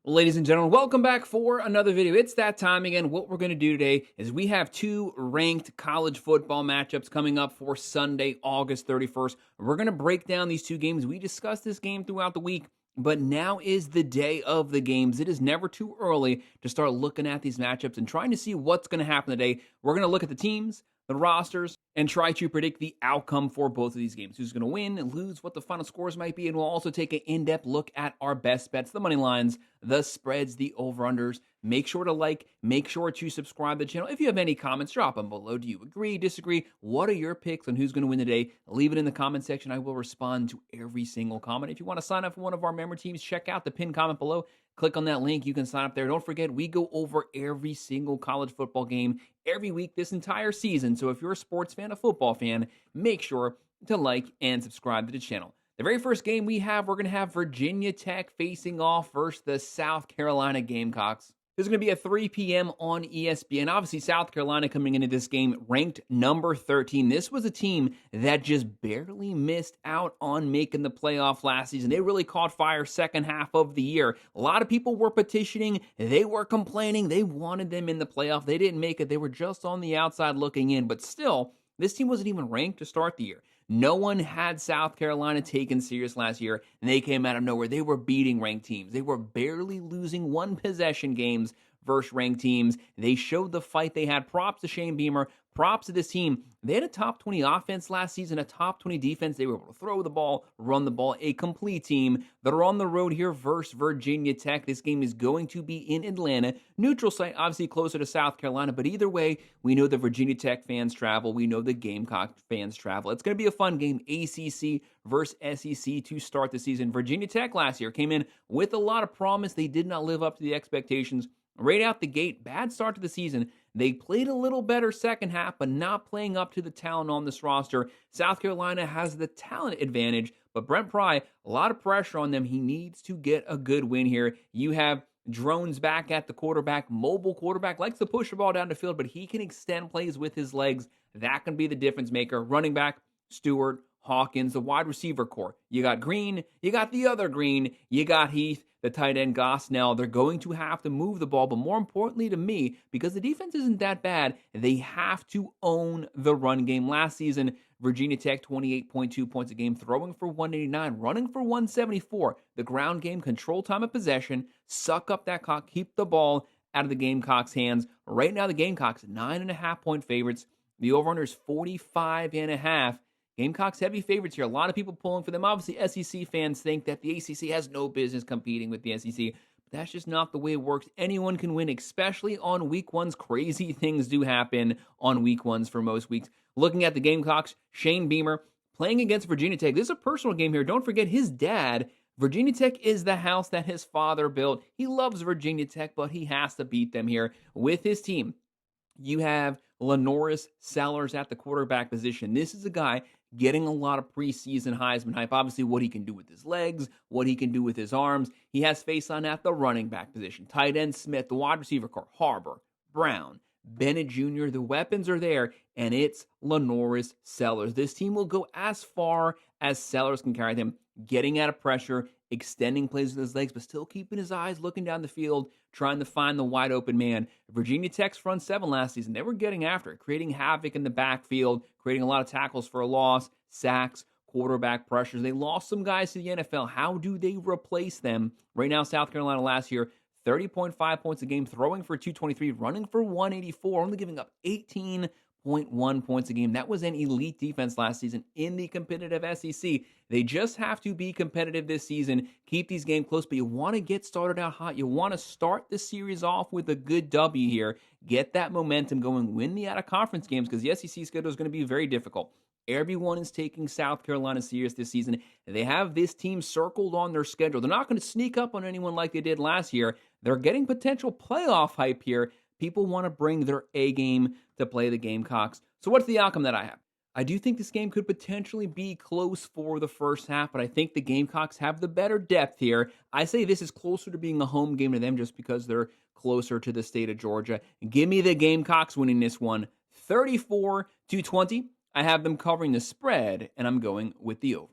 Well, ladies and gentlemen, welcome back for another video. It's that time again. What we're going to do today is we have two ranked college football matchups coming up for Sunday, August 31st. We're going to break down these two games. We discussed this game throughout the week, but now is the day of the games. It is never too early to start looking at these matchups and trying to see what's going to happen today. We're going to look at the teams, the rosters, and try to predict the outcome for both of these games. Who's going to win and lose, what the final scores might be, and we'll also take an in-depth look at our best bets, the money lines, the spreads, the over-unders. Make sure to like, make sure to subscribe to the channel. If you have any comments, drop them below. Do you agree, disagree? What are your picks on who's going to win today? Leave it in the comment section. I will respond to every single comment. If you want to sign up for one of our member teams, check out the pinned comment below. Click on that link. You can sign up there. Don't forget, we go over every single college football game every week this entire season. So if you're a sports fan, a football fan, make sure to like and subscribe to the channel. The very first game we're going to have Virginia Tech facing off versus the South Carolina Gamecocks. This is going to be at 3 p.m. on ESPN. Obviously, South Carolina coming into this game ranked number 13. This was a team that just barely missed out on making the playoff last season. They really caught fire second half of the year. A lot of people were petitioning. They were complaining. They wanted them in the playoff. They didn't make it. They were just on the outside looking in. But still, this team wasn't even ranked to start the year. No one had South Carolina taken serious last year, and they came out of nowhere. They were beating ranked teams. They were barely losing one possession games versus ranked teams. They showed the fight they had. Props to Shane Beamer. Props to this team. They had a top 20 offense last season, a top 20 defense. They were able to throw the ball, run the ball, a complete team. They're on the road here versus Virginia Tech. This game is going to be in Atlanta. Neutral site, obviously closer to South Carolina, but either way, we know the Virginia Tech fans travel. We know the Gamecock fans travel. It's going to be a fun game, ACC versus SEC to start the season. Virginia Tech last year came in with a lot of promise. They did not live up to the expectations. Right out the gate, bad start to the season. They played a little better second half, but not playing up to the talent on this roster. South Carolina has the talent advantage, but Brent Pry, a lot of pressure on them. He needs to get a good win here. You have Drones back at the quarterback, mobile quarterback, likes to push the ball down the field, but he can extend plays with his legs. That can be the difference maker. Running back, Stewart, Hawkins, the wide receiver core. You got Green, you got the other Green, you got Heath, the tight end Gosnell. They're going to have to move the ball, but more importantly to me, because the defense isn't that bad, they have to own the run game. Last season, Virginia Tech 28.2 points a game, throwing for 189, running for 174. The ground game, control time of possession, suck up that clock, keep the ball out of the Gamecocks' hands. Right now, the Gamecocks 9.5-point favorites. The over-under is 45.5. Gamecocks heavy favorites here. A lot of people pulling for them. Obviously, SEC fans think that the ACC has no business competing with the SEC. But that's just not the way it works. Anyone can win, especially on week ones. Crazy things do happen on week ones for most weeks. Looking at the Gamecocks, Shane Beamer playing against Virginia Tech. This is a personal game here. Don't forget his dad. Virginia Tech is the house that his father built. He loves Virginia Tech, but he has to beat them here with his team. You have Lenoris Sellers at the quarterback position. This is a guy getting a lot of preseason Heisman hype. Obviously, what he can do with his legs, what he can do with his arms. He has face on at the running back position. Tight end Smith, the wide receiver core, Harbor, Brown, Bennett Jr. The weapons are there, and it's Lenoris Sellers. This team will go as far as Sellers can carry them, getting out of pressure, extending plays with his legs, but still keeping his eyes looking down the field, trying to find the wide open man. Virginia Tech's front seven last season, they were getting after it, creating havoc in the backfield, creating a lot of tackles for a loss, sacks, quarterback pressures. They lost some guys to the NFL. How do they replace them? Right now, South Carolina last year, 30.5 points a game, throwing for 223, running for 184, only giving up 18.1 points a game. That was an elite defense last season in the competitive SEC. They just have to be competitive this season, keep these games close, but you want to get started out hot. You want to start the series off with a good W here, get that momentum going, win the out-of-conference games, because the SEC schedule is going to be very difficult. Everyone is taking South Carolina serious this season. They have this team circled on their schedule. They're not going to sneak up on anyone like they did last year. They're getting potential playoff hype here. People want to bring their A game to play the Gamecocks. So what's the outcome that I have? I do think this game could potentially be close for the first half, but I think the Gamecocks have the better depth here. I say this is closer to being a home game to them just because they're closer to the state of Georgia. Give me the Gamecocks winning this one 34-20. I have them covering the spread, and I'm going with the over.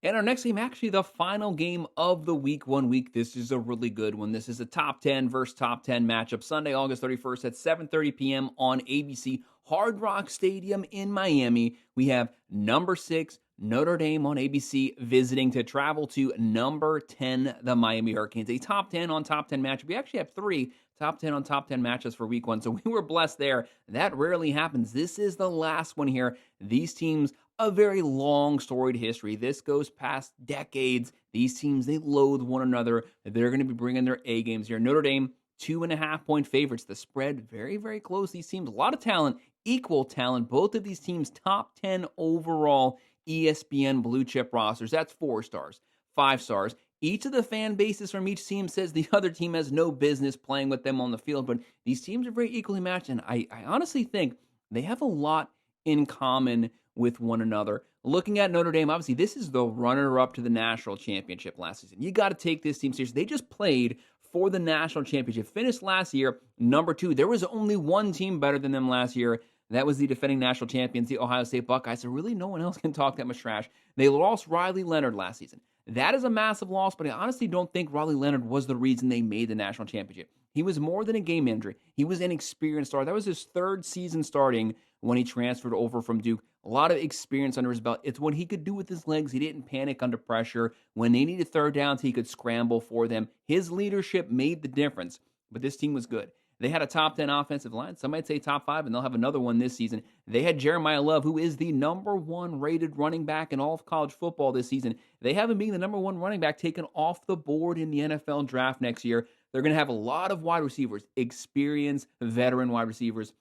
And our next game, actually the final game of the week. This is a really good one. This is a top 10 versus top 10 matchup. Sunday, August 31st at 7:30 p.m. on ABC. Hard Rock Stadium in Miami. We have number 6 Notre Dame on ABC visiting to travel to number 10, the Miami Hurricanes. A top 10 on top 10 matchup. We actually have 3 top 10 on top 10 matchups for week 1, so we were blessed there. That rarely happens. This is the last one here. These teams, a very long storied history. This goes past decades. These teams, they loathe one another. They're going to be bringing their A games here. Notre Dame, 2.5-point favorites. The spread, very, very close. These teams, a lot of talent, equal talent. Both of these teams, top 10 overall ESPN blue chip rosters. That's 4 stars, 5 stars. Each of the fan bases from each team says the other team has no business playing with them on the field, but these teams are very equally matched, and I honestly think they have a lot in common with one another. Looking at Notre Dame, obviously, this is the runner-up to the national championship last season. You got to take this team seriously. They just played for the national championship. Finished last year, number 2. There was only one team better than them last year. That was the defending national champions, the Ohio State Buckeyes. So really no one else can talk that much trash. They lost Riley Leonard last season. That is a massive loss, but I honestly don't think Riley Leonard was the reason they made the national championship. He was more than a game injury. He was an experienced starter. That was his 3rd season starting when he transferred over from Duke. A lot of experience under his belt. It's what he could do with his legs. He didn't panic under pressure. When they needed third downs, he could scramble for them. His leadership made the difference, but this team was good. They had a top 10 offensive line. Some might say top 5, and they'll have another one this season. They had Jeremiah Love, who is the number 1 rated running back in all of college football this season. They have him being the number 1 running back taken off the board in the NFL draft next year. They're going to have a lot of wide receivers, experienced veteran wide receivers.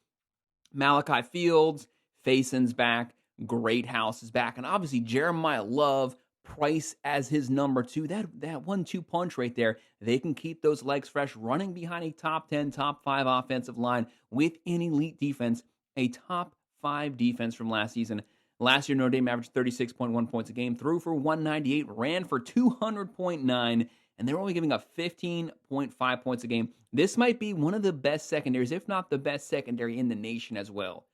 Malachi Fields, Faison's back, Greathouse is back, and obviously Jeremiah Love, Price as his number 2. That 1-2 punch right there. They can keep those legs fresh, running behind a top 10, top 5 offensive line with an elite defense, a top 5 defense from last season. Last year, Notre Dame averaged 36.1 points a game, threw for 198, ran for 200.9, and they're only giving up 15.5 points a game. This might be one of the best secondaries, if not the best secondary in the nation as well.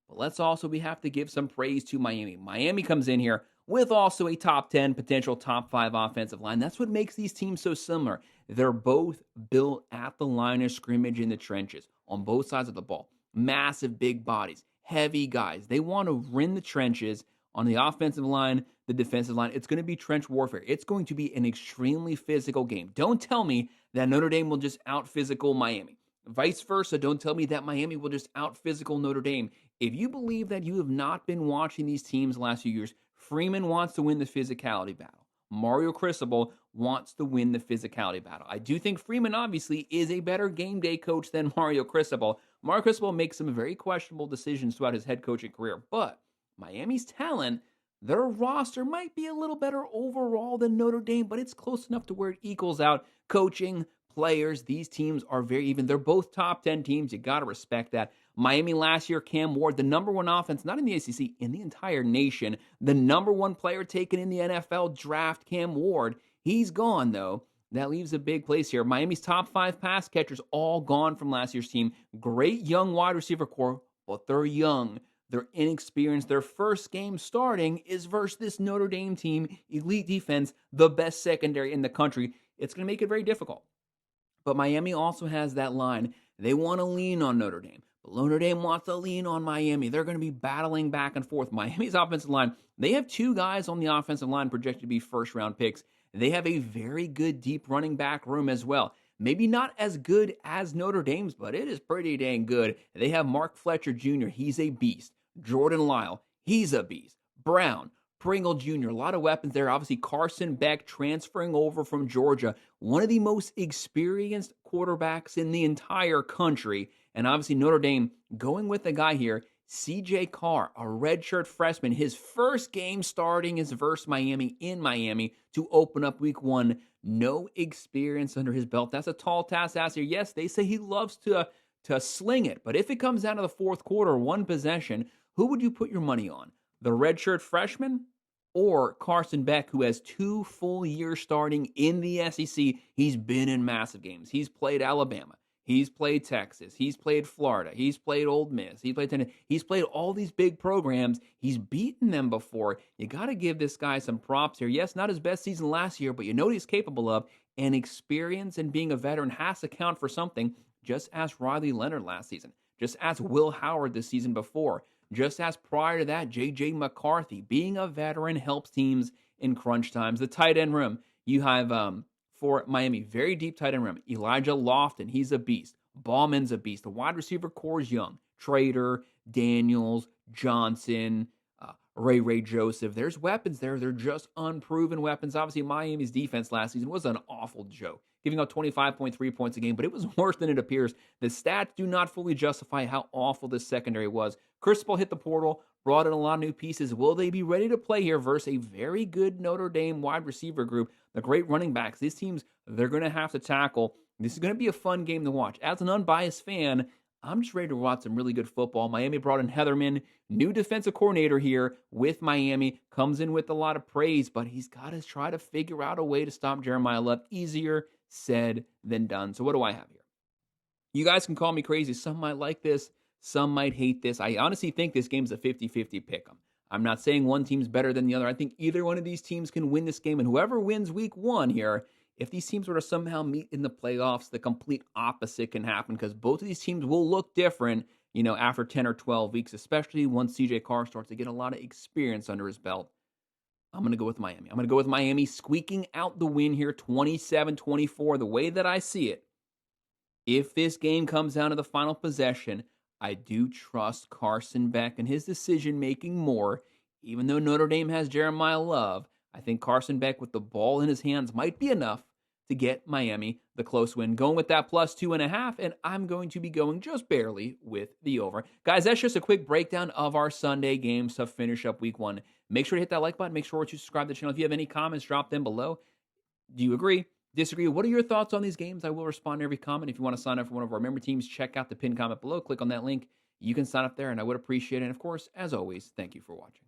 But we have to give some praise to Miami. Miami comes in here with also a top 10, potential top 5 offensive line. That's what makes these teams so similar. They're both built at the line of scrimmage in the trenches on both sides of the ball. Massive, big bodies, heavy guys. They want to rend the trenches on the offensive line, the defensive line. It's going to be trench warfare. It's going to be an extremely physical game. Don't tell me that Notre Dame will just out-physical Miami. Vice versa, don't tell me that Miami will just out-physical Notre Dame. If you believe that you have not been watching these teams the last few years, Freeman wants to win the physicality battle. Mario Cristobal wants to win the physicality battle. I do think Freeman obviously is a better game day coach than Mario Cristobal. Mario Cristobal makes some very questionable decisions throughout his head coaching career, but Miami's talent, their roster might be a little better overall than Notre Dame, but it's close enough to where it equals out. Coaching, players, these teams are very even. They're both top 10 teams. You got to respect that. Miami last year, Cam Ward, the number 1 offense, not in the ACC, in the entire nation. The number 1 player taken in the NFL draft, Cam Ward. He's gone, though. That leaves a big place here. Miami's top 5 pass catchers all gone from last year's team. Great young wide receiver core, but they're young. They're inexperienced. Their first game starting is versus this Notre Dame team, elite defense, the best secondary in the country. It's going to make it very difficult. But Miami also has that line. They want to lean on Notre Dame. But Notre Dame wants to lean on Miami. They're going to be battling back and forth. Miami's offensive line, they have 2 guys on the offensive line projected to be first-round picks. They have a very good deep running back room as well. Maybe not as good as Notre Dame's, but it is pretty dang good. They have Mark Fletcher Jr., he's a beast. Jordan Lyle, he's a beast. Brown, Pringle Jr., a lot of weapons there. Obviously, Carson Beck transferring over from Georgia, one of the most experienced quarterbacks in the entire country. And obviously, Notre Dame going with a guy here, C.J. Carr, a redshirt freshman. His first game starting is versus Miami in Miami to open up week 1. No experience under his belt. That's a tall task to ask here. Yes, they say he loves to sling it. But if it comes down to the fourth quarter, 1 possession, who would you put your money on? The redshirt freshman or Carson Beck, who has 2 full years starting in the SEC? He's been in massive games. He's played Alabama. He's played Texas. He's played Florida. He's played Ole Miss. He played Tennessee. He's played all these big programs. He's beaten them before. You got to give this guy some props here. Yes, not his best season last year, but you know what he's capable of. And experience and being a veteran has to count for something. Just ask Riley Leonard last season. Just ask Will Howard the season before. Just as prior to that, J.J. McCarthy. Being a veteran helps teams in crunch times. The tight end room, you have for Miami, very deep tight end room. Elijah Lofton, he's a beast. Ballman's a beast. The wide receiver core is young. Trader, Daniels, Johnson, Ray Joseph. There's weapons there. They're just unproven weapons. Obviously, Miami's defense last season was an awful joke, giving up 25.3 points a game, but it was worse than it appears. The stats do not fully justify how awful this secondary was. Cristobal hit the portal, brought in a lot of new pieces. Will they be ready to play here versus a very good Notre Dame wide receiver group, the great running backs? These teams, they're going to have to tackle. This is going to be a fun game to watch. As an unbiased fan, I'm just ready to watch some really good football. Miami brought in Heatherman, new defensive coordinator here with Miami, comes in with a lot of praise, but he's got to try to figure out a way to stop Jeremiah Love. Easier said than done. So what do I have here? You guys can call me crazy. Some might like this. Some might hate this. I honestly think this game's a 50-50 pick 'em. I'm not saying one team's better than the other. I think either one of these teams can win this game, and whoever wins week one here, if these teams were to somehow meet in the playoffs, the complete opposite can happen because both of these teams will look different, after 10 or 12 weeks, especially once CJ Carr starts to get a lot of experience under his belt. I'm going to go with Miami. I'm going to go with Miami squeaking out the win here, 27-24. The way that I see it, if this game comes down to the final possession, I do trust Carson Beck and his decision-making more. Even though Notre Dame has Jeremiah Love, I think Carson Beck with the ball in his hands might be enough to get Miami the close win. Going with that plus 2.5, and I'm going to be going just barely with the over. Guys, that's just a quick breakdown of our Sunday games to finish up week one. Make sure to hit that like button. Make sure to subscribe to the channel. If you have any comments, drop them below. Do you agree? Disagree? What are your thoughts on these games? I will respond to every comment. If you want to sign up for one of our member teams, check out the pinned comment below. Click on that link. You can sign up there, and I would appreciate it. And, of course, as always, thank you for watching.